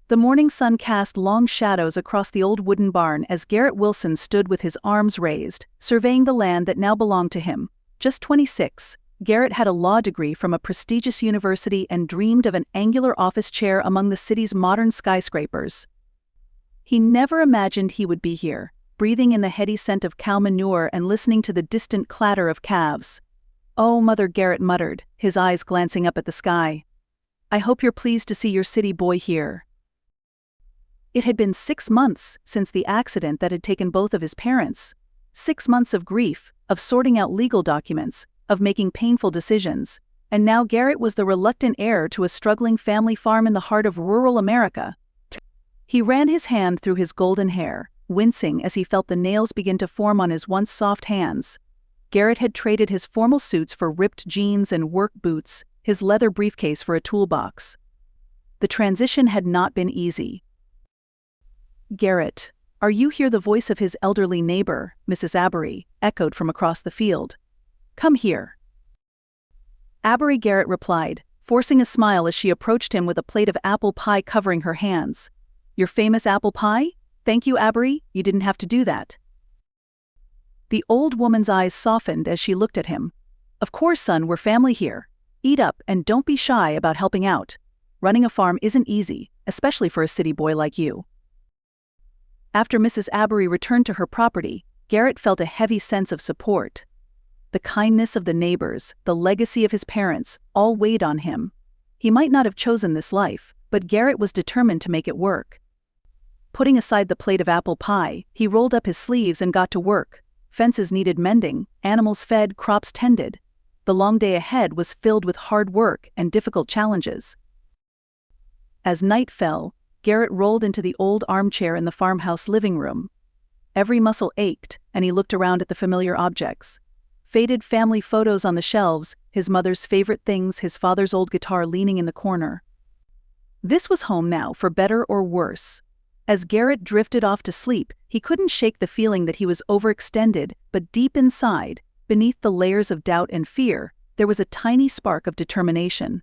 The morning sun cast long shadows across the old wooden barn as Garrett Wilson stood with his arms raised, surveying the land that now belonged to him. Just 26, Garrett had a law degree from a prestigious university and dreamed of an angular office chair among the city's modern skyscrapers. He never imagined he would be here, breathing in the heady scent of cow manure and listening to the distant clatter of calves. "Oh, Mother," Garrett muttered, his eyes glancing up at the sky. "I hope you're pleased to see your city boy here." It had been 6 months since the accident that had taken both of his parents. 6 months of grief, of sorting out legal documents, of making painful decisions, and now Garrett was the reluctant heir to a struggling family farm in the heart of rural America. He ran his hand through his golden hair, wincing as he felt the nails begin to form on his once soft hands. Garrett had traded his formal suits for ripped jeans and work boots, his leather briefcase for a toolbox. The transition had not been easy. "Garrett, are you here?" The voice of his elderly neighbor, Mrs. Abery, echoed from across the field. "Come here." Abery, Garrett replied, forcing a smile as she approached him with a plate of apple pie covering her hands. "Your famous apple pie? Thank you, Abery, you didn't have to do that." The old woman's eyes softened as she looked at him. "Of course, son, we're family here. Eat up and don't be shy about helping out. Running a farm isn't easy, especially for a city boy like you." After Mrs. Abery returned to her property, Garrett felt a heavy sense of support. The kindness of the neighbors, the legacy of his parents, all weighed on him. He might not have chosen this life, but Garrett was determined to make it work. Putting aside the plate of apple pie, he rolled up his sleeves and got to work. Fences needed mending, animals fed, crops tended. The long day ahead was filled with hard work and difficult challenges. As night fell, Garrett rolled into the old armchair in the farmhouse living room. Every muscle ached, and he looked around at the familiar objects. Faded family photos on the shelves, his mother's favorite things, his father's old guitar leaning in the corner. This was home now, for better or worse. As Garrett drifted off to sleep, he couldn't shake the feeling that he was overextended, but deep inside, beneath the layers of doubt and fear, there was a tiny spark of determination.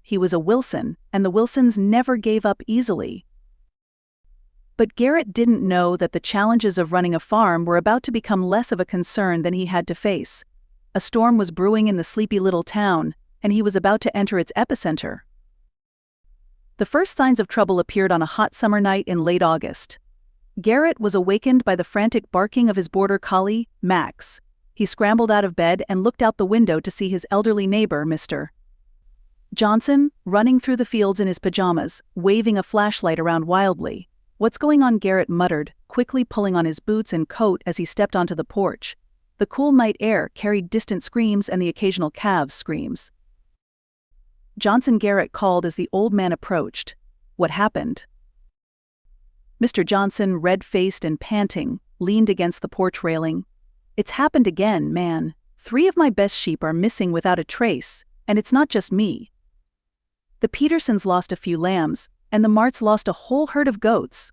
He was a Wilson, and the Wilsons never gave up easily. But Garrett didn't know that the challenges of running a farm were about to become less of a concern than he had to face. A storm was brewing in the sleepy little town, and he was about to enter its epicenter. The first signs of trouble appeared on a hot summer night in late August. Garrett was awakened by the frantic barking of his border collie, Max. He scrambled out of bed and looked out the window to see his elderly neighbor, Mr. Johnson, running through the fields in his pajamas, waving a flashlight around wildly. "What's going on?" Garrett muttered, quickly pulling on his boots and coat as he stepped onto the porch. The cool night air carried distant screams and the occasional calves' screams. "Johnson," Garrett called as the old man approached. "What happened?" Mr. Johnson, red-faced and panting, leaned against the porch railing. "It's happened again, man. 3 of my best sheep are missing without a trace, and it's not just me. The Petersons lost a few lambs, and the Marts lost a whole herd of goats."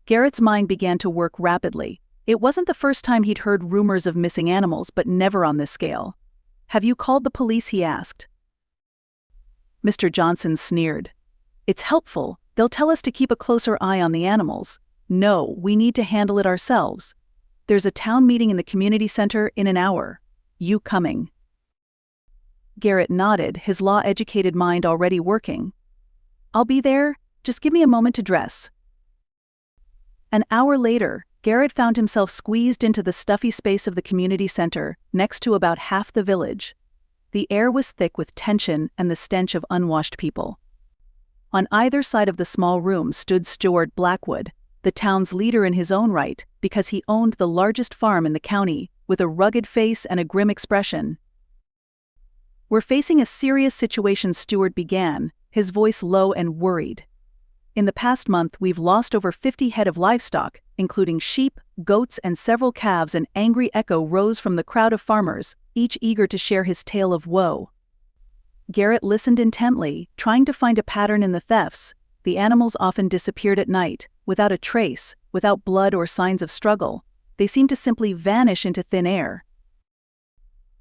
Garrett's mind began to work rapidly. It wasn't the first time he'd heard rumors of missing animals, but never on this scale. "Have you called the police?" he asked. Mr. Johnson sneered. "It's helpful. They'll tell us to keep a closer eye on the animals. No, we need to handle it ourselves. There's a town meeting in the community center in an hour. You coming?" Garrett nodded, his law-educated mind already working. "I'll be there. Just give me a moment to dress." An hour later, Garrett found himself squeezed into the stuffy space of the community center, next to about half the village. The air was thick with tension and the stench of unwashed people. On either side of the small room stood Stuart Blackwood, the town's leader in his own right, because he owned the largest farm in the county, with a rugged face and a grim expression. "We're facing a serious situation," Stuart began, his voice low and worried. "In the past month, we've lost over 50 head of livestock, including sheep, goats, and several calves." An angry echo rose from the crowd of farmers, each eager to share his tale of woe. Garrett listened intently, trying to find a pattern in the thefts. The animals often disappeared at night, without a trace, without blood or signs of struggle. They seemed to simply vanish into thin air.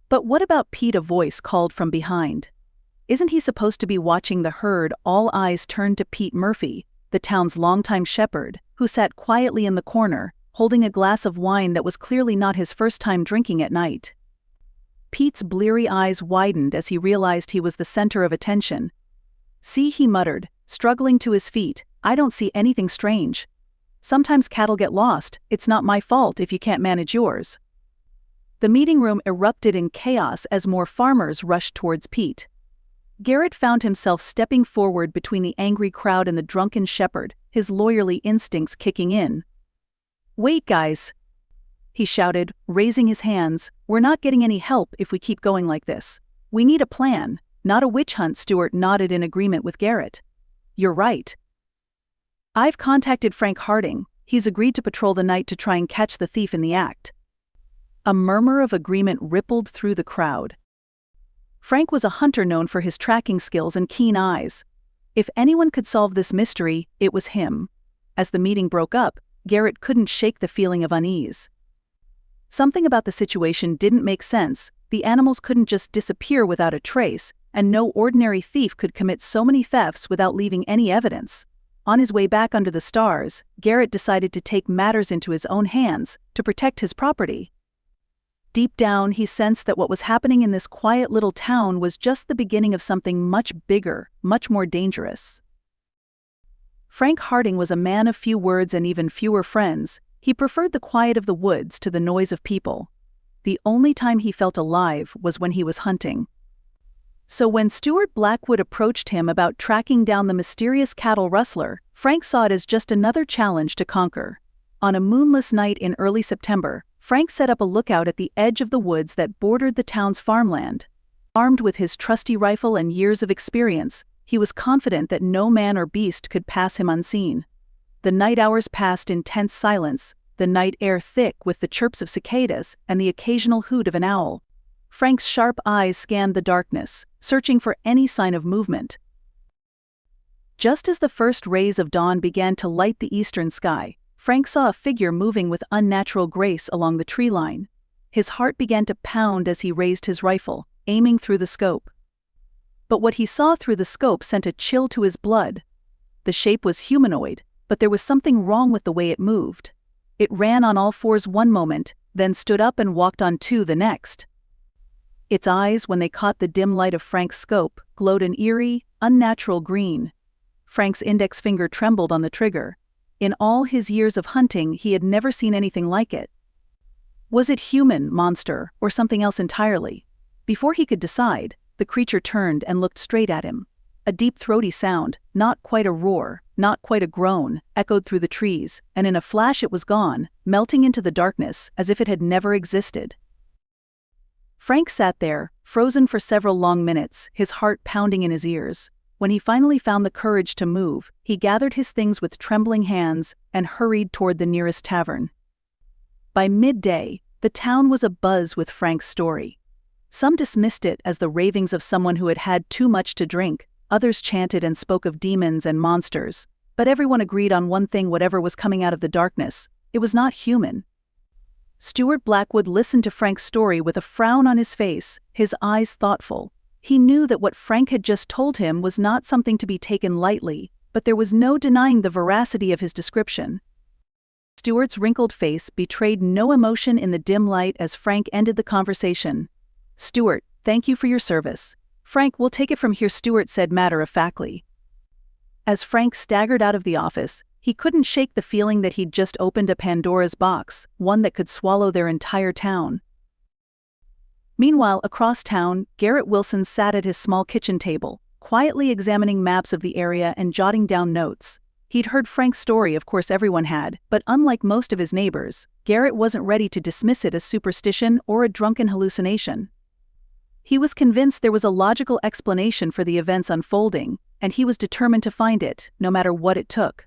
"But what about Pete?" a voice called from behind. Isn't he supposed to be watching the herd? All eyes turned to Pete Murphy, the town's longtime shepherd, who sat quietly in the corner, holding a glass of wine that was clearly not his first time drinking at night. Pete's bleary eyes widened as he realized he was the center of attention. "See," he muttered, struggling to his feet, "I don't see anything strange. Sometimes cattle get lost. It's not my fault if you can't manage yours." The meeting room erupted in chaos as more farmers rushed towards Pete. Garrett found himself stepping forward between the angry crowd and the drunken shepherd, his lawyerly instincts kicking in. "Wait, guys," he shouted, raising his hands. "We're not getting any help if we keep going like this. We need a plan, not a witch hunt." Stewart nodded in agreement with Garrett. "You're right. I've contacted Frank Harding. He's agreed to patrol the night to try and catch the thief in the act." A murmur of agreement rippled through the crowd. Frank was a hunter known for his tracking skills and keen eyes. If anyone could solve this mystery, it was him. As the meeting broke up, Garrett couldn't shake the feeling of unease. Something about the situation didn't make sense. The animals couldn't just disappear without a trace, and no ordinary thief could commit so many thefts without leaving any evidence. On his way back under the stars, Garrett decided to take matters into his own hands to protect his property. Deep down, he sensed that what was happening in this quiet little town was just the beginning of something much bigger, much more dangerous. Frank Harding was a man of few words and even fewer friends. He preferred the quiet of the woods to the noise of people. The only time he felt alive was when he was hunting. So when Stuart Blackwood approached him about tracking down the mysterious cattle rustler, Frank saw it as just another challenge to conquer. On a moonless night in early September, Frank set up a lookout at the edge of the woods that bordered the town's farmland. Armed with his trusty rifle and years of experience, he was confident that no man or beast could pass him unseen. The night hours passed in tense silence, the night air thick with the chirps of cicadas and the occasional hoot of an owl. Frank's sharp eyes scanned the darkness, searching for any sign of movement. Just as the first rays of dawn began to light the eastern sky, Frank saw a figure moving with unnatural grace along the tree line. His heart began to pound as he raised his rifle, aiming through the scope. But what he saw through the scope sent a chill to his blood. The shape was humanoid, but there was something wrong with the way it moved. It ran on all fours one moment, then stood up and walked on two the next. Its eyes, when they caught the dim light of Frank's scope, glowed an eerie, unnatural green. Frank's index finger trembled on the trigger. In all his years of hunting, he had never seen anything like it. Was it human, monster, or something else entirely? Before he could decide, the creature turned and looked straight at him. A deep throaty sound, not quite a roar, not quite a groan, echoed through the trees, and in a flash it was gone, melting into the darkness as if it had never existed. Frank sat there, frozen for several long minutes, his heart pounding in his ears. When he finally found the courage to move, he gathered his things with trembling hands and hurried toward the nearest tavern. By midday, the town was abuzz with Frank's story. Some dismissed it as the ravings of someone who had had too much to drink, others chanted and spoke of demons and monsters, but everyone agreed on one thing: whatever was coming out of the darkness, it was not human. Stuart Blackwood listened to Frank's story with a frown on his face, his eyes thoughtful. He knew that what Frank had just told him was not something to be taken lightly, but there was no denying the veracity of his description. Stuart's wrinkled face betrayed no emotion in the dim light as Frank ended the conversation. "Stuart, thank you for your service." "Frank, we'll take it from here," Stuart said matter-of-factly. As Frank staggered out of the office, he couldn't shake the feeling that he'd just opened a Pandora's box, one that could swallow their entire town. Meanwhile, across town, Garrett Wilson sat at his small kitchen table, quietly examining maps of the area and jotting down notes. He'd heard Frank's story, of course everyone had, but unlike most of his neighbors, Garrett wasn't ready to dismiss it as superstition or a drunken hallucination. He was convinced there was a logical explanation for the events unfolding, and he was determined to find it, no matter what it took.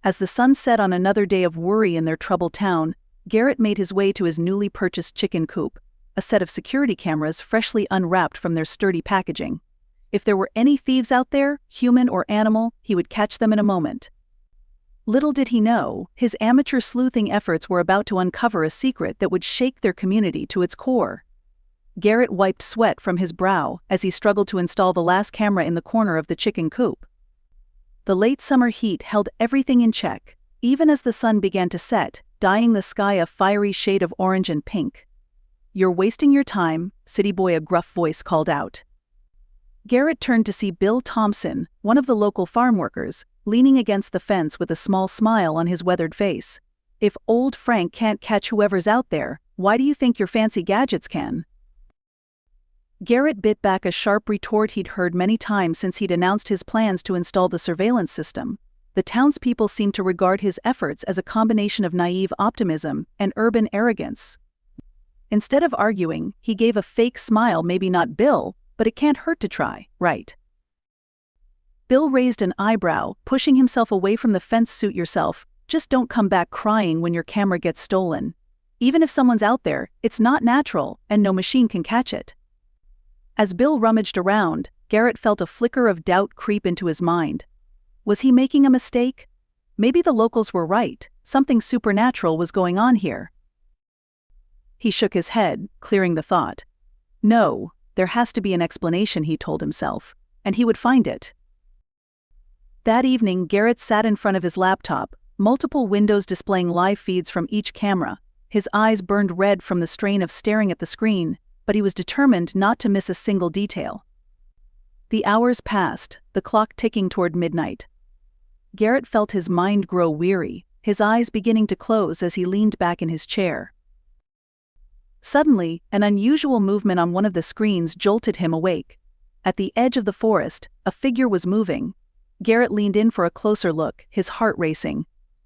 As the sun set on another day of worry in their troubled town, Garrett made his way to his newly purchased chicken coop, a set of security cameras freshly unwrapped from their sturdy packaging. If there were any thieves out there, human or animal, he would catch them in a moment. Little did he know, his amateur sleuthing efforts were about to uncover a secret that would shake their community to its core. Garrett wiped sweat from his brow as he struggled to install the last camera in the corner of the chicken coop. The late summer heat held everything in check, even as the sun began to set, dyeing the sky a fiery shade of orange and pink. "You're wasting your time," City Boy, a gruff voice called out. Garrett turned to see Bill Thompson, one of the local farm workers, leaning against the fence with a small smile on his weathered face. "If old Frank can't catch whoever's out there, why do you think your fancy gadgets can?" Garrett bit back a sharp retort he'd heard many times since he'd announced his plans to install the surveillance system. The townspeople seemed to regard his efforts as a combination of naive optimism and urban arrogance. Instead of arguing, he gave a fake smile. "Maybe not, Bill, but it can't hurt to try, right?" Bill raised an eyebrow, pushing himself away from the fence. "Suit yourself. Just don't come back crying when your camera gets stolen. Even if someone's out there, it's not natural, and no machine can catch it." As Bill rummaged around, Garrett felt a flicker of doubt creep into his mind. Was he making a mistake? Maybe the locals were right, something supernatural was going on here. He shook his head, clearing the thought. No, there has to be an explanation, he told himself, and he would find it. That evening, Garrett sat in front of his laptop, multiple windows displaying live feeds from each camera. His eyes burned red from the strain of staring at the screen, but he was determined not to miss a single detail. The hours passed, the clock ticking toward midnight. Garrett felt his mind grow weary, his eyes beginning to close as he leaned back in his chair. Suddenly, an unusual movement on one of the screens jolted him awake. At the edge of the forest, a figure was moving. Garrett leaned in for a closer look, his heart racing.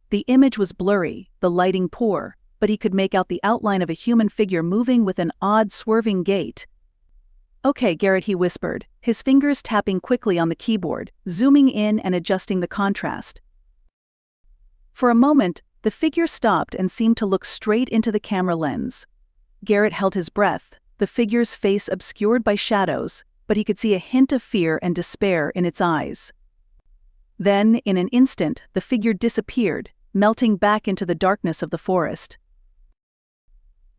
The image was blurry, the lighting poor, but he could make out the outline of a human figure moving with an odd, swerving gait. "Okay, Garrett," he whispered, his fingers tapping quickly on the keyboard, zooming in and adjusting the contrast. For a moment, the figure stopped and seemed to look straight into the camera lens. Garrett held his breath, the figure's face obscured by shadows, but he could see a hint of fear and despair in its eyes. Then, in an instant, the figure disappeared, melting back into the darkness of the forest.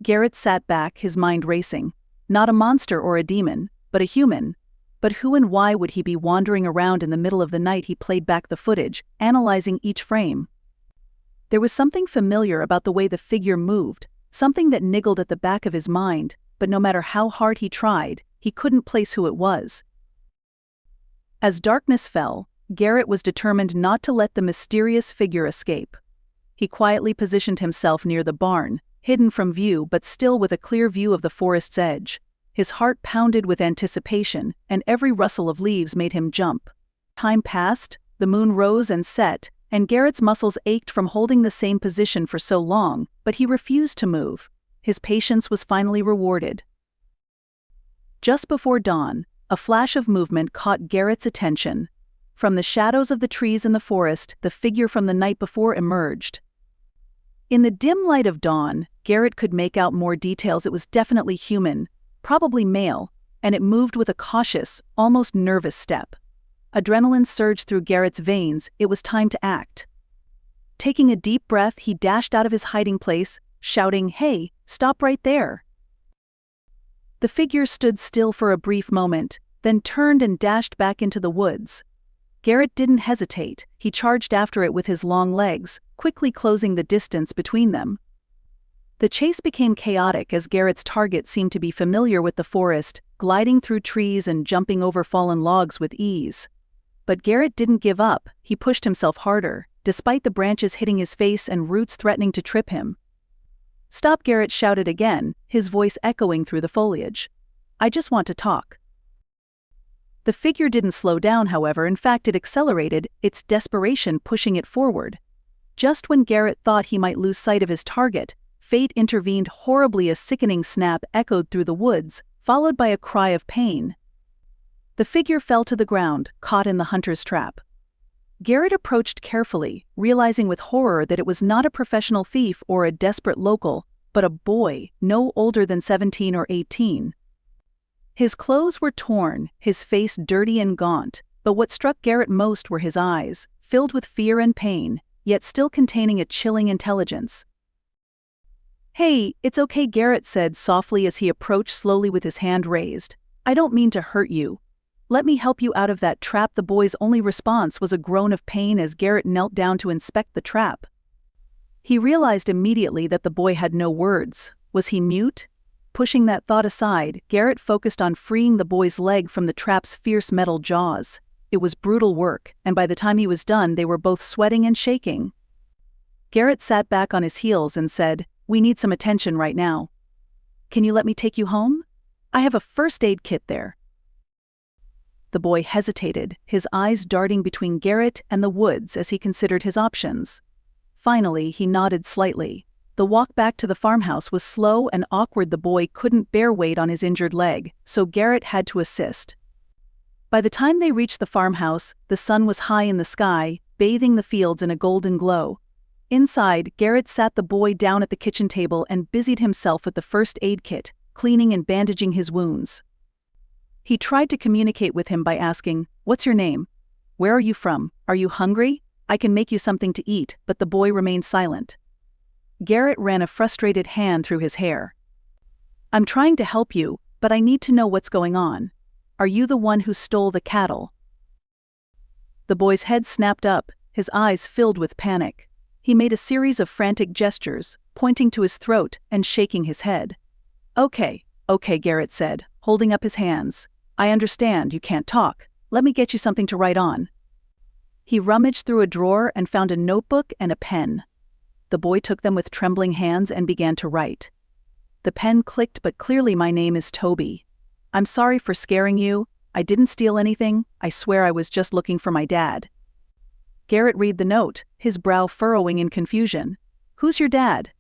Garrett sat back, his mind racing. Not a monster or a demon, but a human. But who and why would he be wandering around in the middle of the night? He played back the footage, analyzing each frame. There was something familiar about the way the figure moved, something that niggled at the back of his mind, but no matter how hard he tried, he couldn't place who it was. As darkness fell, Garrett was determined not to let the mysterious figure escape. He quietly positioned himself near the barn, hidden from view but still with a clear view of the forest's edge. His heart pounded with anticipation, and every rustle of leaves made him jump. Time passed, the moon rose and set, and Garrett's muscles ached from holding the same position for so long, but he refused to move. His patience was finally rewarded. Just before dawn, a flash of movement caught Garrett's attention. From the shadows of the trees in the forest, the figure from the night before emerged. In the dim light of dawn, Garrett could make out more details. It was definitely human, probably male, and it moved with a cautious, almost nervous step. Adrenaline surged through Garrett's veins. It was time to act. Taking a deep breath, he dashed out of his hiding place, shouting, "Hey, stop right there!" The figure stood still for a brief moment, then turned and dashed back into the woods. Garrett didn't hesitate. He charged after it with his long legs, quickly closing the distance between them. The chase became chaotic as Garrett's target seemed to be familiar with the forest, gliding through trees and jumping over fallen logs with ease. But Garrett didn't give up. He pushed himself harder, despite the branches hitting his face and roots threatening to trip him. "Stop!" Garrett shouted again, his voice echoing through the foliage. "I just want to talk." The figure didn't slow down, however. In fact, it accelerated, its desperation pushing it forward. Just when Garrett thought he might lose sight of his target, fate intervened horribly. A sickening snap echoed through the woods, followed by a cry of pain. The figure fell to the ground, caught in the hunter's trap. Garrett approached carefully, realizing with horror that it was not a professional thief or a desperate local, but a boy, no older than 17 or 18. His clothes were torn, his face dirty and gaunt, but what struck Garrett most were his eyes, filled with fear and pain, yet still containing a chilling intelligence. "Hey, it's okay," Garrett said softly as he approached slowly with his hand raised. "I don't mean to hurt you. Let me help you out of that trap." The boy's only response was a groan of pain as Garrett knelt down to inspect the trap. He realized immediately that the boy had no words. Was he mute? Pushing that thought aside, Garrett focused on freeing the boy's leg from the trap's fierce metal jaws. It was brutal work, and by the time he was done, they were both sweating and shaking. Garrett sat back on his heels and said, "We need some attention right now. Can you let me take you home? I have a first aid kit there." The boy hesitated, his eyes darting between Garrett and the woods as he considered his options. Finally, he nodded slightly. The walk back to the farmhouse was slow and awkward. The boy couldn't bear weight on his injured leg, so Garrett had to assist. By the time they reached the farmhouse, the sun was high in the sky, bathing the fields in a golden glow. Inside, Garrett sat the boy down at the kitchen table and busied himself with the first aid kit, cleaning and bandaging his wounds. He tried to communicate with him by asking, "What's your name? Where are you from? Are you hungry? I can make you something to eat," but the boy remained silent. Garrett ran a frustrated hand through his hair. "I'm trying to help you, but I need to know what's going on. Are you the one who stole the cattle?" The boy's head snapped up, his eyes filled with panic. He made a series of frantic gestures, pointing to his throat and shaking his head. Okay, Garrett said, holding up his hands. "I understand you can't talk. Let me get you something to write on." He rummaged through a drawer and found a notebook and a pen. The boy took them with trembling hands and began to write. The pen clicked, but clearly, "My name is Toby. I'm sorry for scaring you. I didn't steal anything. I swear I was just looking for my dad." Garrett read the note, his brow furrowing in confusion. "Who's your dad?"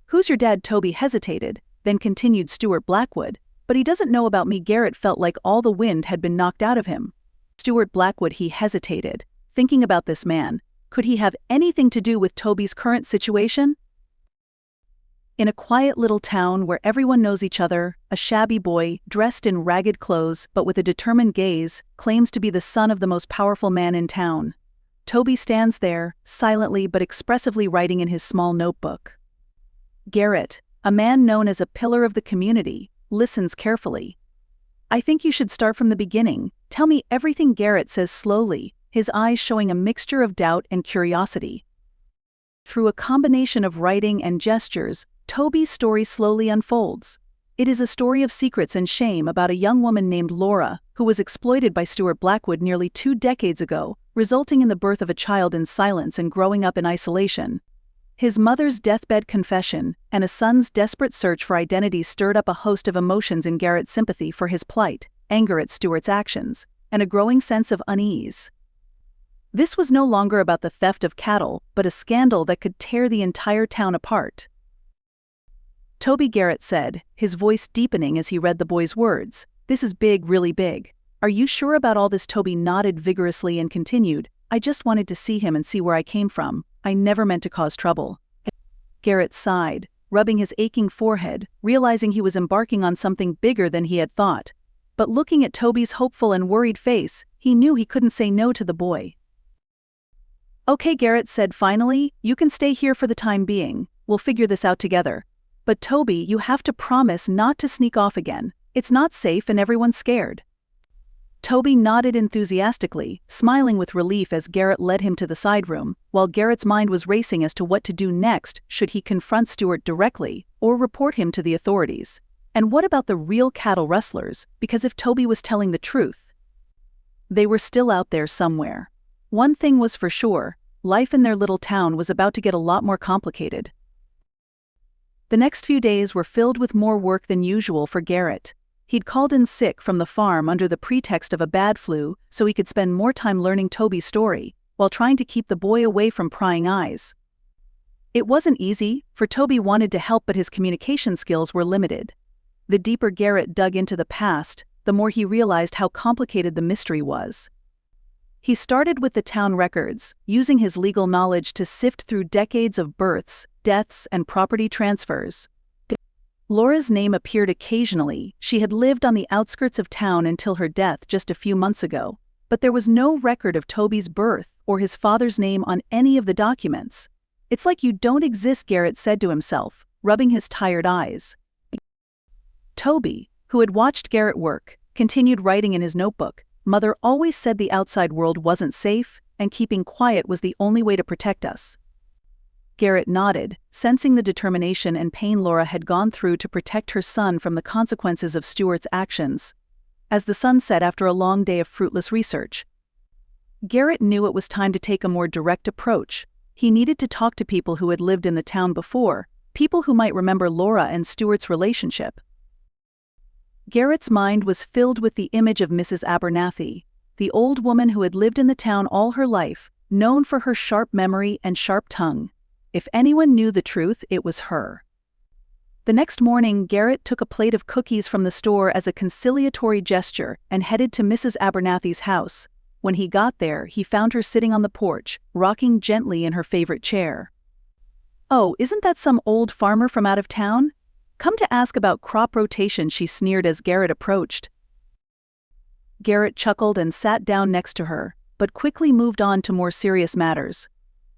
"Who's your dad?" Toby hesitated, then continued, "Stuart Blackwood. But he doesn't know about me." Garrett felt like all the wind had been knocked out of him. Stuart Blackwood, he hesitated, thinking about this man. Could he have anything to do with Toby's current situation? In a quiet little town where everyone knows each other, a shabby boy, dressed in ragged clothes but with a determined gaze, claims to be the son of the most powerful man in town. Toby stands there, silently but expressively writing in his small notebook. Garrett, a man known as a pillar of the community, listens carefully. "I think you should start from the beginning. Tell me everything," Garrett says slowly, his eyes showing a mixture of doubt and curiosity. Through a combination of writing and gestures, Toby's story slowly unfolds. It is a story of secrets and shame about a young woman named Laura, who was exploited by Stuart Blackwood nearly 2 decades ago, resulting in the birth of a child in silence and growing up in isolation. His mother's deathbed confession and a son's desperate search for identity stirred up a host of emotions in Garrett's: sympathy for his plight, anger at Stuart's actions, and a growing sense of unease. This was no longer about the theft of cattle, but a scandal that could tear the entire town apart. "Toby," Garrett said, his voice deepening as he read the boy's words, "this is big, really big. Are you sure about all this?" Toby nodded vigorously and continued, "I just wanted to see him and see where I came from. I never meant to cause trouble." Garrett sighed, rubbing his aching forehead, realizing he was embarking on something bigger than he had thought. But looking at Toby's hopeful and worried face, he knew he couldn't say no to the boy. "Okay," Garrett said finally, "you can stay here for the time being. We'll figure this out together. But Toby, you have to promise not to sneak off again. It's not safe and everyone's scared." Toby nodded enthusiastically, smiling with relief as Garrett led him to the side room, while Garrett's mind was racing as to what to do next. Should he confront Stuart directly, or report him to the authorities? And what about the real cattle rustlers? Because if Toby was telling the truth, they were still out there somewhere. One thing was for sure, life in their little town was about to get a lot more complicated. The next few days were filled with more work than usual for Garrett. He'd called in sick from the farm under the pretext of a bad flu so he could spend more time learning Toby's story, while trying to keep the boy away from prying eyes. It wasn't easy, for Toby wanted to help but his communication skills were limited. The deeper Garrett dug into the past, the more he realized how complicated the mystery was. He started with the town records, using his legal knowledge to sift through decades of births, deaths, and property transfers. Laura's name appeared occasionally. She had lived on the outskirts of town until her death just a few months ago, but there was no record of Toby's birth or his father's name on any of the documents. "It's like you don't exist," Garrett said to himself, rubbing his tired eyes. Toby, who had watched Garrett work, continued writing in his notebook. Mother always said the outside world wasn't safe, and keeping quiet was the only way to protect us. Garrett nodded, sensing the determination and pain Laura had gone through to protect her son from the consequences of Stuart's actions. As the sun set after a long day of fruitless research, Garrett knew it was time to take a more direct approach. He needed to talk to people who had lived in the town before, people who might remember Laura and Stuart's relationship. Garrett's mind was filled with the image of Mrs. Abernathy, the old woman who had lived in the town all her life, known for her sharp memory and sharp tongue. If anyone knew the truth, it was her. The next morning, Garrett took a plate of cookies from the store as a conciliatory gesture and headed to Mrs. Abernathy's house. When he got there, he found her sitting on the porch, rocking gently in her favorite chair. "Oh, isn't that some old farmer from out of town? Come to ask about crop rotation," she sneered as Garrett approached. Garrett chuckled and sat down next to her, but quickly moved on to more serious matters.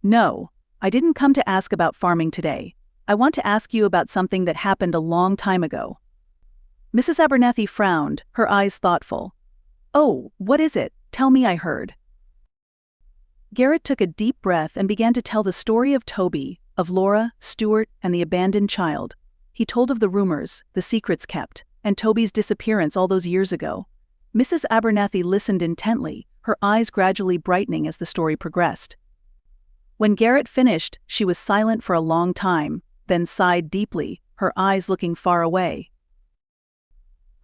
"No, I didn't come to ask about farming today. I want to ask you about something that happened a long time ago." Mrs. Abernathy frowned, her eyes thoughtful. "Oh, what is it? Tell me," I heard. Garrett took a deep breath and began to tell the story of Toby, of Laura, Stuart, and the abandoned child. He told of the rumors, the secrets kept, and Toby's disappearance all those years ago. Mrs. Abernathy listened intently, her eyes gradually brightening as the story progressed. When Garrett finished, she was silent for a long time, then sighed deeply, her eyes looking far away.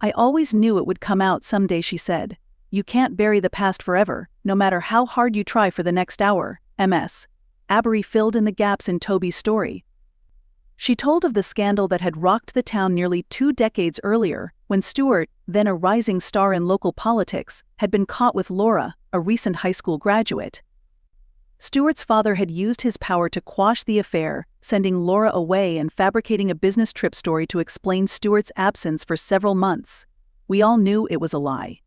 "I always knew it would come out someday," she said. "You can't bury the past forever, no matter how hard you try for the next hour." Ms. Abery filled in the gaps in Toby's story. She told of the scandal that had rocked the town nearly 2 decades earlier, when Stuart, then a rising star in local politics, had been caught with Laura, a recent high school graduate. Stuart's father had used his power to quash the affair, sending Laura away and fabricating a business trip story to explain Stuart's absence for several months. We all knew it was a lie.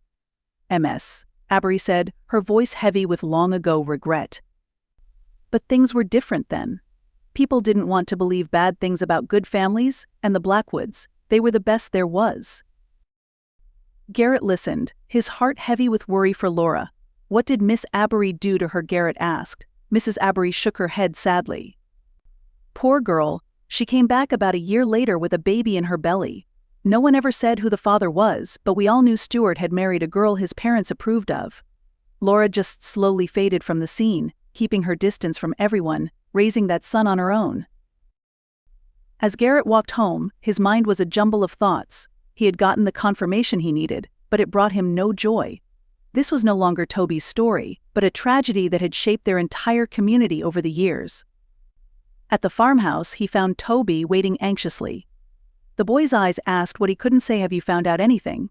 Ms. Abery said, her voice heavy with long-ago regret. But things were different then. People didn't want to believe bad things about good families, and the Blackwoods, they were the best there was. Garrett listened, his heart heavy with worry for Laura. "What did Miss Abery do to her?" Garrett asked. Mrs. Abery shook her head sadly. "Poor girl, she came back about a year later with a baby in her belly. No one ever said who the father was, but we all knew Stuart had married a girl his parents approved of." Laura just slowly faded from the scene, keeping her distance from everyone, raising that son on her own. As Garrett walked home, his mind was a jumble of thoughts. He had gotten the confirmation he needed, but it brought him no joy. This was no longer Toby's story, but a tragedy that had shaped their entire community over the years. At the farmhouse, he found Toby waiting anxiously. The boy's eyes asked what he couldn't say. "Have you found out anything?"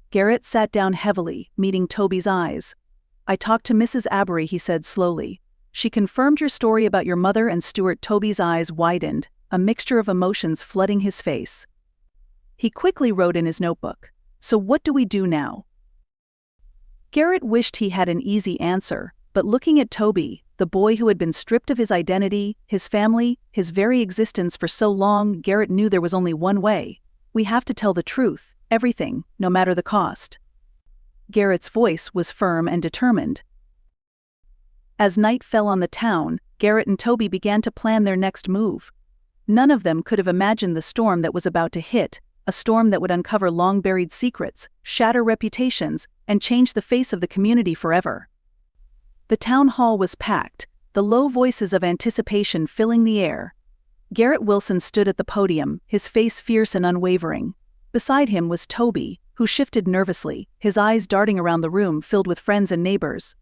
Garrett sat down heavily, meeting Toby's eyes. "I talked to Mrs. Abery," he said slowly. "She confirmed your story about your mother and Stuart." Toby's eyes widened, a mixture of emotions flooding his face. He quickly wrote in his notebook, "So what do we do now?" Garrett wished he had an easy answer, but looking at Toby, the boy who had been stripped of his identity, his family, his very existence for so long, Garrett knew there was only one way. "We have to tell the truth, everything, no matter the cost." Garrett's voice was firm and determined. As night fell on the town, Garrett and Toby began to plan their next move. None of them could have imagined the storm that was about to hit, a storm that would uncover long-buried secrets, shatter reputations, and change the face of the community forever. The town hall was packed, the low voices of anticipation filling the air. Garrett Wilson stood at the podium, his face fierce and unwavering. Beside him was Toby, who shifted nervously, his eyes darting around the room filled with friends and neighbors.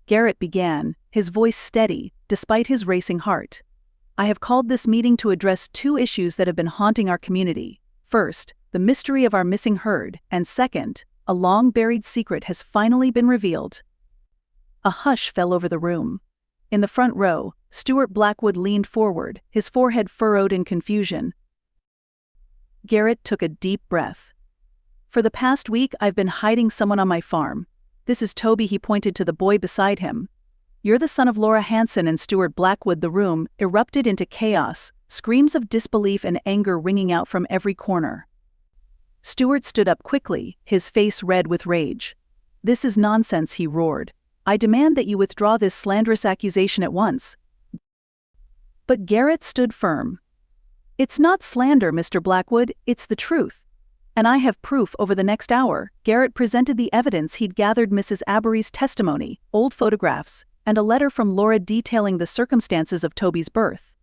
Garrett began, his voice steady, despite his racing heart. "I have called this meeting to address 2 issues that have been haunting our community. First, the mystery of our missing herd, and second, a long-buried secret has finally been revealed." A hush fell over the room. In the front row, Stuart Blackwood leaned forward, his forehead furrowed in confusion. Garrett took a deep breath. "For the past week, I've been hiding someone on my farm. This is Toby." He pointed to the boy beside him. You're the son of Laura Hanson and Stuart Blackwood." The room erupted into chaos, screams of disbelief and anger ringing out from every corner. Stuart stood up quickly, his face red with rage. "This is nonsense," he roared. "I demand that you withdraw this slanderous accusation at once." But Garrett stood firm. "It's not slander, Mr. Blackwood, it's the truth. And I have proof." Over the next hour, Garrett presented the evidence he'd gathered: Mrs. Aberry's testimony, old photographs, and a letter from Laura detailing the circumstances of Toby's birth.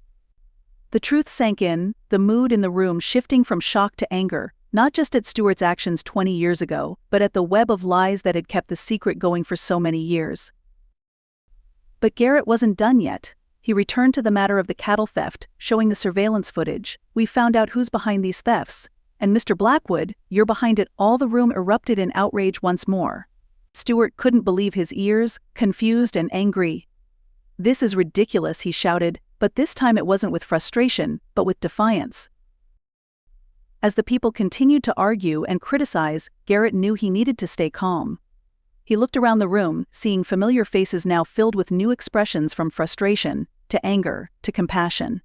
The truth sank in, the mood in the room shifting from shock to anger, not just at Stuart's actions 20 years ago, but at the web of lies that had kept the secret going for so many years. But Garrett wasn't done yet. He returned to the matter of the cattle theft, showing the surveillance footage. "We found out who's behind these thefts. And Mr. Blackwood, you're behind it all." The room erupted in outrage once more. Stuart couldn't believe his ears, confused and angry. "This is ridiculous," he shouted, but this time it wasn't with frustration, but with defiance. As the people continued to argue and criticize, Garrett knew he needed to stay calm. He looked around the room, seeing familiar faces now filled with new expressions, from frustration, to anger, to compassion.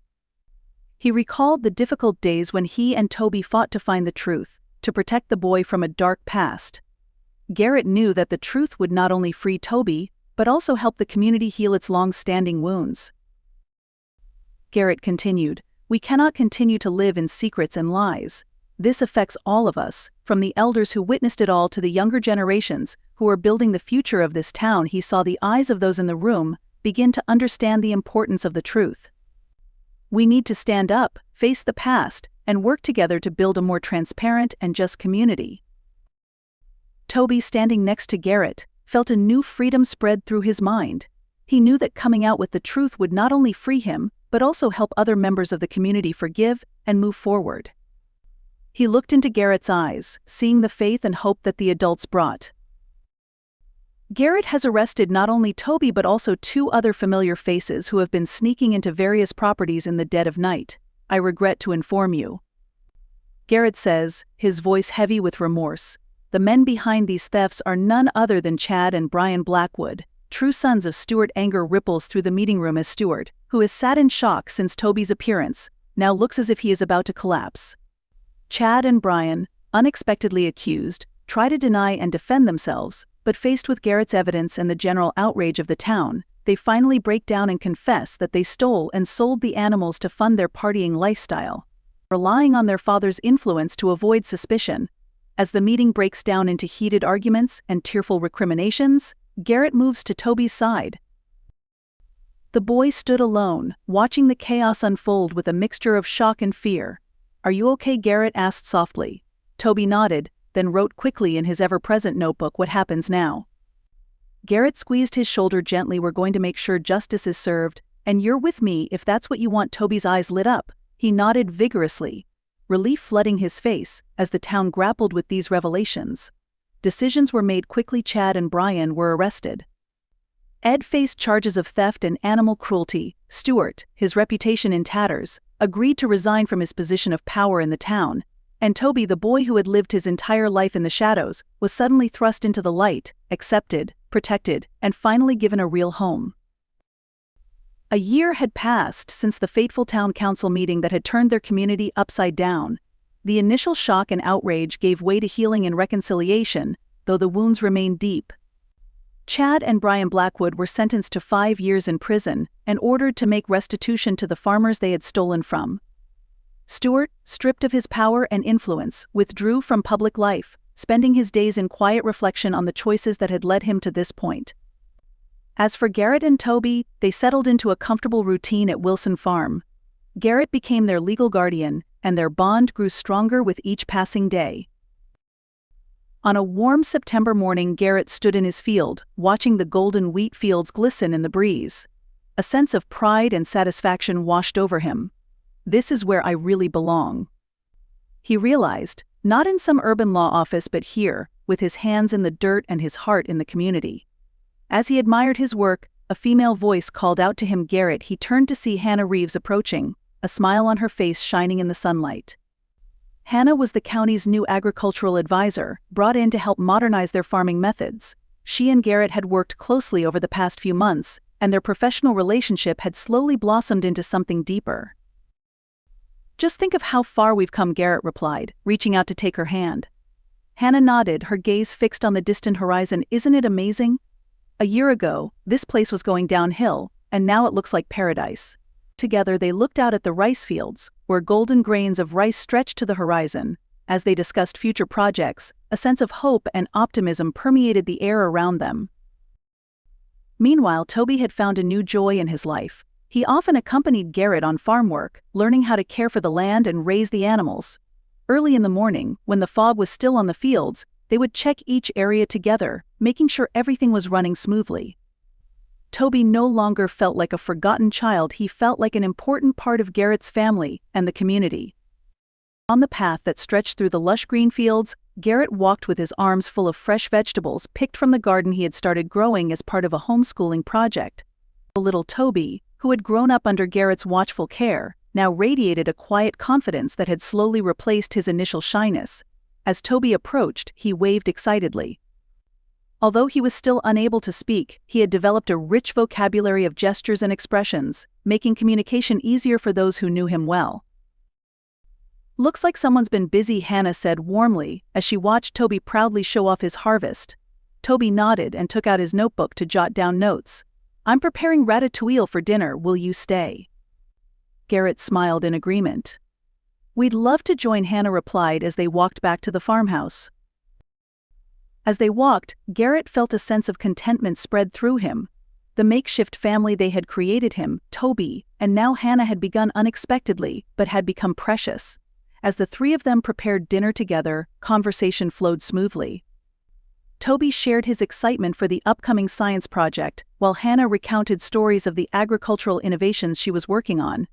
He recalled the difficult days when he and Toby fought to find the truth, to protect the boy from a dark past. Garrett knew that the truth would not only free Toby, but also help the community heal its long-standing wounds. Garrett continued, "We cannot continue to live in secrets and lies. This affects all of us, from the elders who witnessed it all to the younger generations who are building the future of this town." He saw the eyes of those in the room begin to understand the importance of the truth. "We need to stand up, face the past, and work together to build a more transparent and just community." Toby, standing next to Garrett, felt a new freedom spread through his mind. He knew that coming out with the truth would not only free him, but also help other members of the community forgive and move forward. He looked into Garrett's eyes, seeing the faith and hope that the adults brought. "Garrett has arrested not only Toby but also 2 other familiar faces who have been sneaking into various properties in the dead of night. I regret to inform you," Garrett says, his voice heavy with remorse. "The men behind these thefts are none other than Chad and Brian Blackwood, true sons of Stuart." Anger ripples through the meeting room as Stuart, who has sat in shock since Toby's appearance, now looks as if he is about to collapse. Chad and Brian, unexpectedly accused, try to deny and defend themselves, but faced with Garrett's evidence and the general outrage of the town, they finally break down and confess that they stole and sold the animals to fund their partying lifestyle, relying on their father's influence to avoid suspicion. As the meeting breaks down into heated arguments and tearful recriminations, Garrett moves to Toby's side. The boy stood alone, watching the chaos unfold with a mixture of shock and fear. "Are you okay?" Garrett asked softly. Toby nodded, then wrote quickly in his ever-present notebook, "What happens now?" Garrett squeezed his shoulder gently. "We're going to make sure justice is served, and you're with me if that's what you want." Toby's eyes lit up. He nodded vigorously, relief flooding his face as the town grappled with these revelations. Decisions were made quickly. Chad and Brian were arrested. Ed faced charges of theft and animal cruelty. Stuart, his reputation in tatters, agreed to resign from his position of power in the town. And Toby, the boy who had lived his entire life in the shadows, was suddenly thrust into the light, accepted, protected, and finally given a real home. A year had passed since the fateful town council meeting that had turned their community upside down. The initial shock and outrage gave way to healing and reconciliation, though the wounds remained deep. Chad and Brian Blackwood were sentenced to 5 years in prison and ordered to make restitution to the farmers they had stolen from. Stuart, stripped of his power and influence, withdrew from public life, spending his days in quiet reflection on the choices that had led him to this point. As for Garrett and Toby, they settled into a comfortable routine at Wilson Farm. Garrett became their legal guardian, and their bond grew stronger with each passing day. On a warm September morning, Garrett stood in his field, watching the golden wheat fields glisten in the breeze. A sense of pride and satisfaction washed over him. "This is where I really belong," he realized, not in some urban law office but here, with his hands in the dirt and his heart in the community. As he admired his work, a female voice called out to him. Garrett, he turned to see Hannah Reeves approaching, a smile on her face shining in the sunlight. Hannah was the county's new agricultural advisor, brought in to help modernize their farming methods. She and Garrett had worked closely over the past few months, and their professional relationship had slowly blossomed into something deeper. "Just think of how far we've come," Garrett replied, reaching out to take her hand. Hannah nodded, her gaze fixed on the distant horizon. "Isn't it amazing? A year ago, this place was going downhill, and now it looks like paradise." Together they looked out at the rice fields, where golden grains of rice stretched to the horizon. As they discussed future projects, a sense of hope and optimism permeated the air around them. Meanwhile, Toby had found a new joy in his life. He often accompanied Garrett on farm work, learning how to care for the land and raise the animals. Early in the morning, when the fog was still on the fields, they would check each area together, making sure everything was running smoothly. Toby no longer felt like a forgotten child, he felt like an important part of Garrett's family and the community. On the path that stretched through the lush green fields, Garrett walked with his arms full of fresh vegetables picked from the garden he had started growing as part of a homeschooling project. The little Toby, who had grown up under Garrett's watchful care, now radiated a quiet confidence that had slowly replaced his initial shyness. As Toby approached, he waved excitedly. Although he was still unable to speak, he had developed a rich vocabulary of gestures and expressions, making communication easier for those who knew him well. "Looks like someone's been busy," Hannah said warmly, as she watched Toby proudly show off his harvest. Toby nodded and took out his notebook to jot down notes. "I'm preparing ratatouille for dinner, will you stay?" Garrett smiled in agreement. "We'd love to join," Hannah replied as they walked back to the farmhouse. As they walked, Garrett felt a sense of contentment spread through him. The makeshift family they had created, him, Toby, and now Hannah, had begun unexpectedly, but had become precious. As the three of them prepared dinner together, conversation flowed smoothly. Toby shared his excitement for the upcoming science project, while Hannah recounted stories of the agricultural innovations she was working on.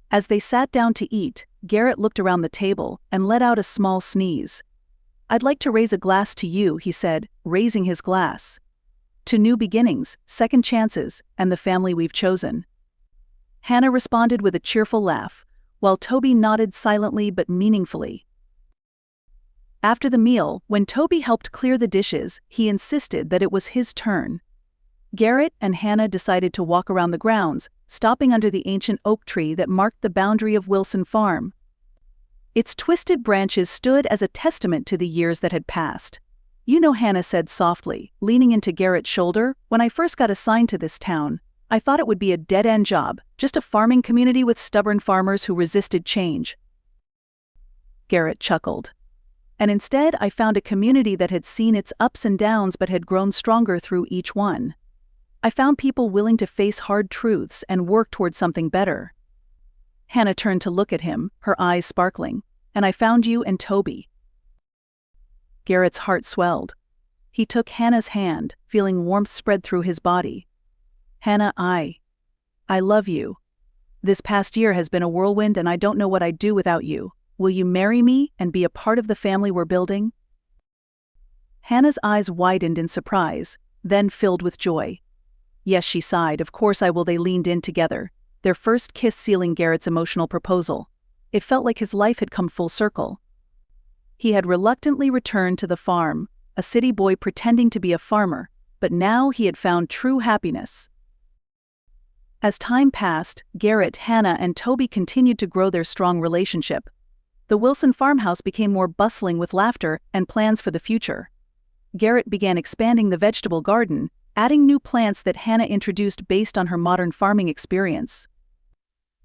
As they sat down to eat, Garrett looked around the table and let out a small sneeze. "I'd like to raise a glass to you," he said, raising his glass. "To new beginnings, second chances, and the family we've chosen." Hannah responded with a cheerful laugh, while Toby nodded silently but meaningfully. After the meal, when Toby helped clear the dishes, he insisted that it was his turn. Garrett and Hannah decided to walk around the grounds, stopping under the ancient oak tree that marked the boundary of Wilson Farm. Its twisted branches stood as a testament to the years that had passed. "You know," Hannah said softly, leaning into Garrett's shoulder, "when I first got assigned to this town, I thought it would be a dead-end job, just a farming community with stubborn farmers who resisted change." Garrett chuckled. "And instead I found a community that had seen its ups and downs but had grown stronger through each one. I found people willing to face hard truths and work toward something better." Hannah turned to look at him, her eyes sparkling. "And I found you and Toby." Garrett's heart swelled. He took Hannah's hand, feeling warmth spread through his body. "Hannah, I love you. This past year has been a whirlwind and I don't know what I'd do without you. Will you marry me and be a part of the family we're building?" Hannah's eyes widened in surprise, then filled with joy. "Yes," she sighed, "of course I will." They leaned in together, their first kiss sealing Garrett's emotional proposal. It felt like his life had come full circle. He had reluctantly returned to the farm, a city boy pretending to be a farmer, but now he had found true happiness. As time passed, Garrett, Hannah, and Toby continued to grow their strong relationship. The Wilson farmhouse became more bustling with laughter and plans for the future. Garrett began expanding the vegetable garden, adding new plants that Hannah introduced based on her modern farming experience.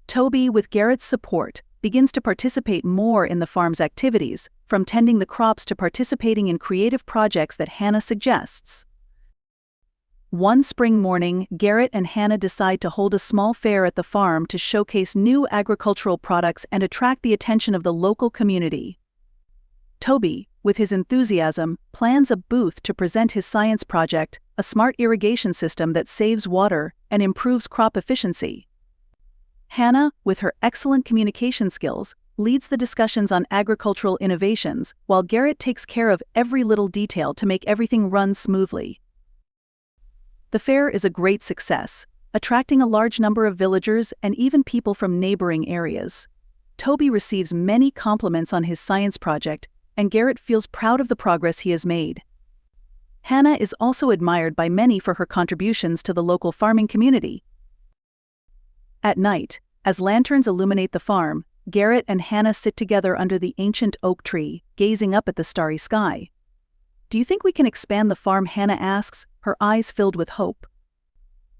Toby, with Garrett's support, begins to participate more in the farm's activities, from tending the crops to participating in creative projects that Hannah suggests. One spring morning, Garrett and Hannah decide to hold a small fair at the farm to showcase new agricultural products and attract the attention of the local community. Toby, with his enthusiasm, plans a booth to present his science project, a smart irrigation system that saves water and improves crop efficiency. Hannah, with her excellent communication skills, leads the discussions on agricultural innovations, while Garrett takes care of every little detail to make everything run smoothly. The fair is a great success, attracting a large number of villagers and even people from neighboring areas. Toby receives many compliments on his science project, and Garrett feels proud of the progress he has made. Hannah is also admired by many for her contributions to the local farming community. At night, as lanterns illuminate the farm, Garrett and Hannah sit together under the ancient oak tree, gazing up at the starry sky. "Do you think we can expand the farm?" Hannah asks, her eyes filled with hope.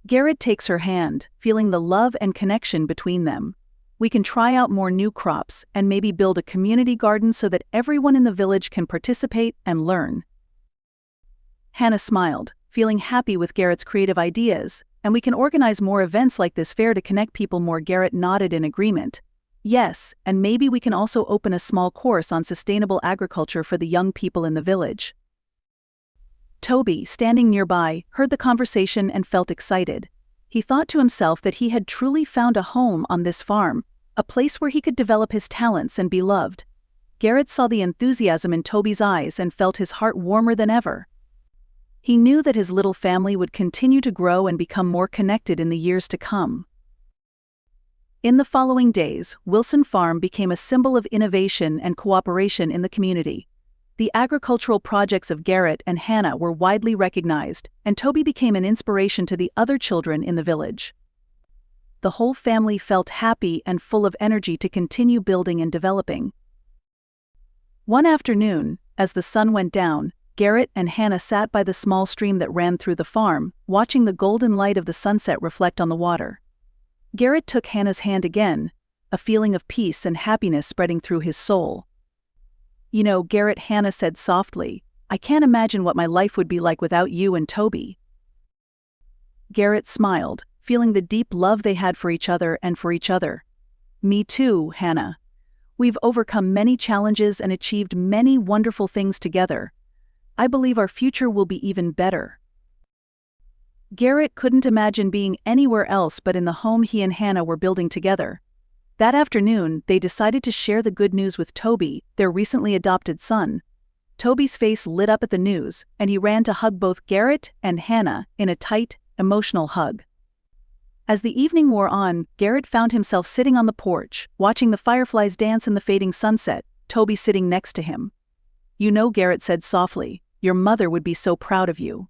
Garrett takes her hand, feeling the love and connection between them. "We can try out more new crops and maybe build a community garden so that everyone in the village can participate and learn." Hannah smiled, feeling happy with Garrett's creative ideas. "And we can organize more events like this fair to connect people more." Garrett nodded in agreement. "Yes, and maybe we can also open a small course on sustainable agriculture for the young people in the village." Toby, standing nearby, heard the conversation and felt excited. He thought to himself that he had truly found a home on this farm, a place where he could develop his talents and be loved. Garrett saw the enthusiasm in Toby's eyes and felt his heart warmer than ever. He knew that his little family would continue to grow and become more connected in the years to come. In the following days, Wilson Farm became a symbol of innovation and cooperation in the community. The agricultural projects of Garrett and Hannah were widely recognized, and Toby became an inspiration to the other children in the village. The whole family felt happy and full of energy to continue building and developing. One afternoon, as the sun went down, Garrett and Hannah sat by the small stream that ran through the farm, watching the golden light of the sunset reflect on the water. Garrett took Hannah's hand again, a feeling of peace and happiness spreading through his soul. "You know, Garrett," Hannah said softly, "I can't imagine what my life would be like without you and Toby." Garrett smiled, feeling the deep love they had for each other and for each other. "Me too, Hannah. We've overcome many challenges and achieved many wonderful things together. I believe our future will be even better." Garrett couldn't imagine being anywhere else but in the home he and Hannah were building together. That afternoon, they decided to share the good news with Toby, their recently adopted son. Toby's face lit up at the news, and he ran to hug both Garrett and Hannah in a tight, emotional hug. As the evening wore on, Garrett found himself sitting on the porch, watching the fireflies dance in the fading sunset, Toby sitting next to him. "You know," Garrett said softly, "your mother would be so proud of you."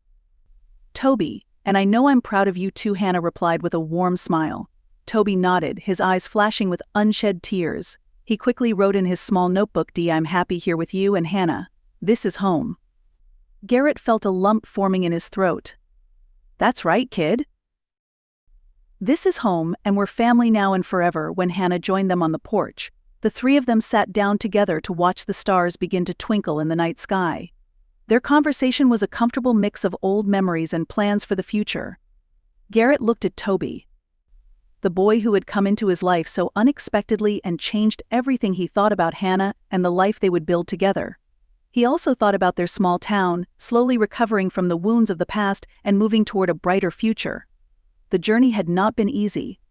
"Toby, and I know I'm proud of you too," Hannah replied with a warm smile. Toby nodded, his eyes flashing with unshed tears. He quickly wrote in his small notebook, "I'm happy here with you and Hannah. This is home." Garrett felt a lump forming in his throat. "That's right, kid. This is home, and we're family now and forever." When Hannah joined them on the porch, the three of them sat down together to watch the stars begin to twinkle in the night sky. Their conversation was a comfortable mix of old memories and plans for the future. Garrett looked at Toby, the boy who had come into his life so unexpectedly and changed everything. He thought about Hannah and the life they would build together. He also thought about their small town, slowly recovering from the wounds of the past and moving toward a brighter future. The journey had not been easy.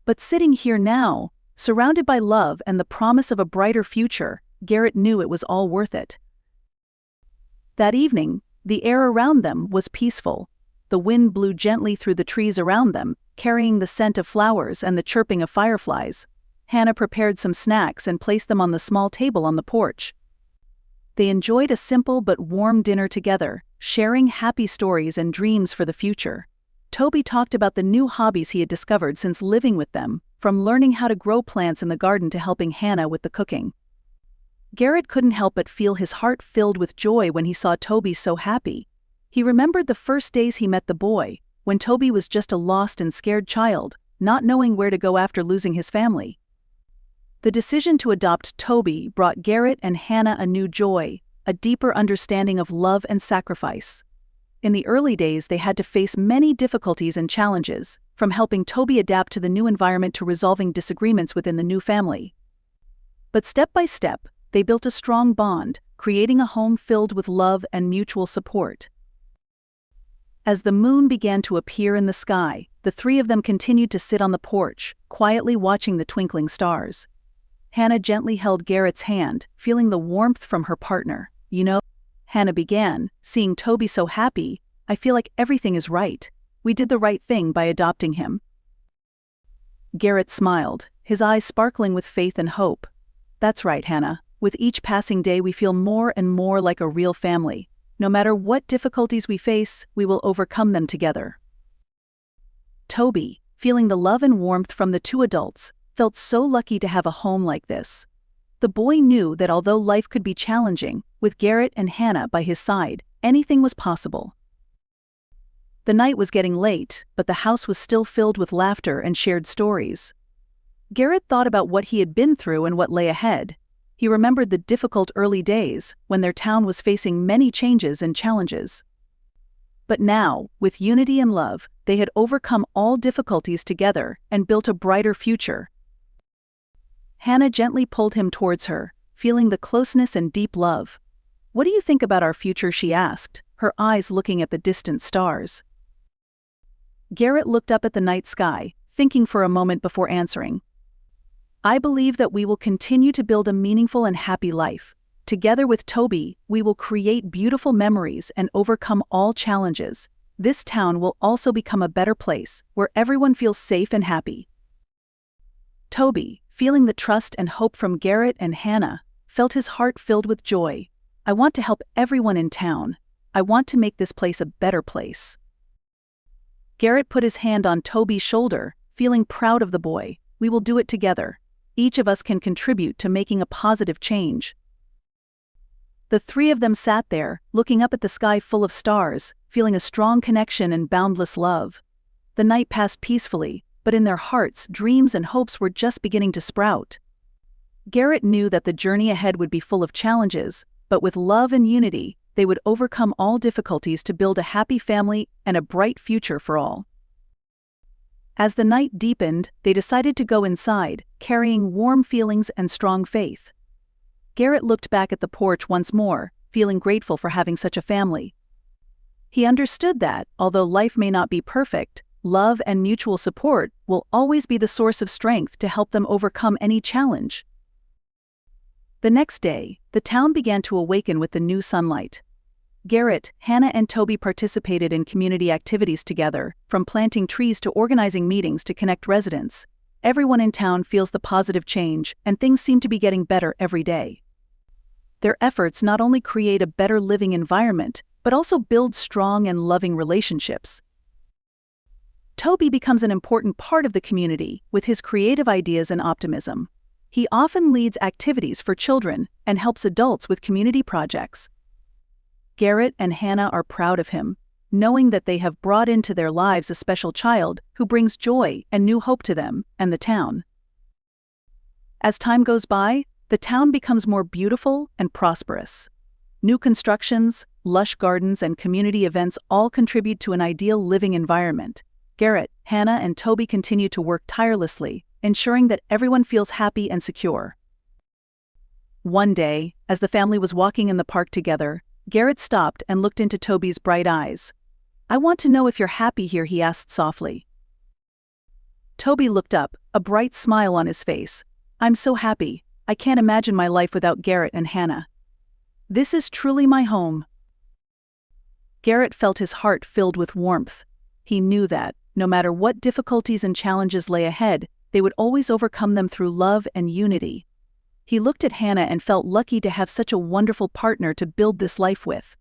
But sitting here now, surrounded by love and the promise of a brighter future, Garrett knew it was all worth it. That evening, the air around them was peaceful. The wind blew gently through the trees around them, carrying the scent of flowers and the chirping of fireflies. Hannah prepared some snacks and placed them on the small table on the porch. They enjoyed a simple but warm dinner together, sharing happy stories and dreams for the future. Toby talked about the new hobbies he had discovered since living with them, from learning how to grow plants in the garden to helping Hannah with the cooking. Garrett couldn't help but feel his heart filled with joy when he saw Toby so happy. He remembered the first days he met the boy, when Toby was just a lost and scared child, not knowing where to go after losing his family. The decision to adopt Toby brought Garrett and Hannah a new joy, a deeper understanding of love and sacrifice. In the early days, they had to face many difficulties and challenges, from helping Toby adapt to the new environment to resolving disagreements within the new family. But step by step, they built a strong bond, creating a home filled with love and mutual support. As the moon began to appear in the sky, the three of them continued to sit on the porch, quietly watching the twinkling stars. Hannah gently held Garrett's hand, feeling the warmth from her partner. "You know," Hannah began, "seeing Toby so happy, I feel like everything is right. We did the right thing by adopting him." Garrett smiled, his eyes sparkling with faith and hope. "That's right, Hannah. With each passing day we feel more and more like a real family. no matter what difficulties we face, we will overcome them together. Toby, feeling the love and warmth from the two adults, felt so lucky to have a home like this. The boy knew that although life could be challenging, with Garrett and Hannah by his side, anything was possible. The night was getting late, but the house was still filled with laughter and shared stories. Garrett thought about what he had been through and what lay ahead. He remembered the difficult early days, when their town was facing many changes and challenges. But now, with unity and love, they had overcome all difficulties together and built a brighter future. Hannah gently pulled him towards her, feeling the closeness and deep love. "What do you think about our future?" she asked, her eyes looking at the distant stars. Garrett looked up at the night sky, thinking for a moment before answering. "I believe that we will continue to build a meaningful and happy life. Together with Toby, we will create beautiful memories and overcome all challenges. This town will also become a better place, where everyone feels safe and happy." Toby, feeling the trust and hope from Garrett and Hannah, felt his heart filled with joy. "I want to help everyone in town. I want to make this place a better place." Garrett put his hand on Toby's shoulder, feeling proud of the boy. "We will do it together. Each of us can contribute to making a positive change." The three of them sat there, looking up at the sky full of stars, feeling a strong connection and boundless love. The night passed peacefully, but in their hearts, dreams and hopes were just beginning to sprout. Garrett knew that the journey ahead would be full of challenges, but with love and unity, they would overcome all difficulties to build a happy family and a bright future for all. As the night deepened, they decided to go inside, carrying warm feelings and strong faith. Garrett looked back at the porch once more, feeling grateful for having such a family. He understood that, although life may not be perfect, love and mutual support will always be the source of strength to help them overcome any challenge. The next day, the town began to awaken with the new sunlight. Garrett, Hannah and Toby participated in community activities together, from planting trees to organizing meetings to connect residents. Everyone in town feels the positive change, and things seem to be getting better every day. Their efforts not only create a better living environment, but also build strong and loving relationships. Toby becomes an important part of the community with his creative ideas and optimism. He often leads activities for children and helps adults with community projects. Garrett and Hannah are proud of him, knowing that they have brought into their lives a special child who brings joy and new hope to them and the town. As time goes by, the town becomes more beautiful and prosperous. New constructions, lush gardens, and community events all contribute to an ideal living environment. Garrett, Hannah, and Toby continue to work tirelessly, ensuring that everyone feels happy and secure. One day, as the family was walking in the park together, Garrett stopped and looked into Toby's bright eyes. "I want to know if you're happy here," he asked softly. Toby looked up, a bright smile on his face. "I'm so happy. I can't imagine my life without Garrett and Hannah. This is truly my home." Garrett felt his heart filled with warmth. He knew that, no matter what difficulties and challenges lay ahead, they would always overcome them through love and unity. He looked at Hannah and felt lucky to have such a wonderful partner to build this life with.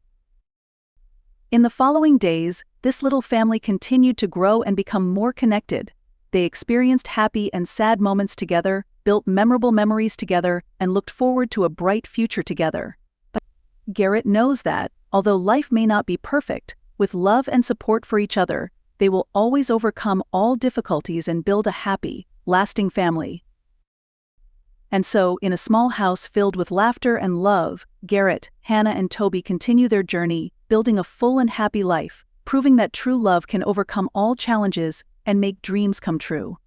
In the following days, this little family continued to grow and become more connected. They experienced happy and sad moments together, built memorable memories together, and looked forward to a bright future together. But Garrett knows that, although life may not be perfect, with love and support for each other, they will always overcome all difficulties and build a happy, lasting family. And so, in a small house filled with laughter and love, Garrett, Hannah, and Toby continue their journey, building a full and happy life, proving that true love can overcome all challenges and make dreams come true.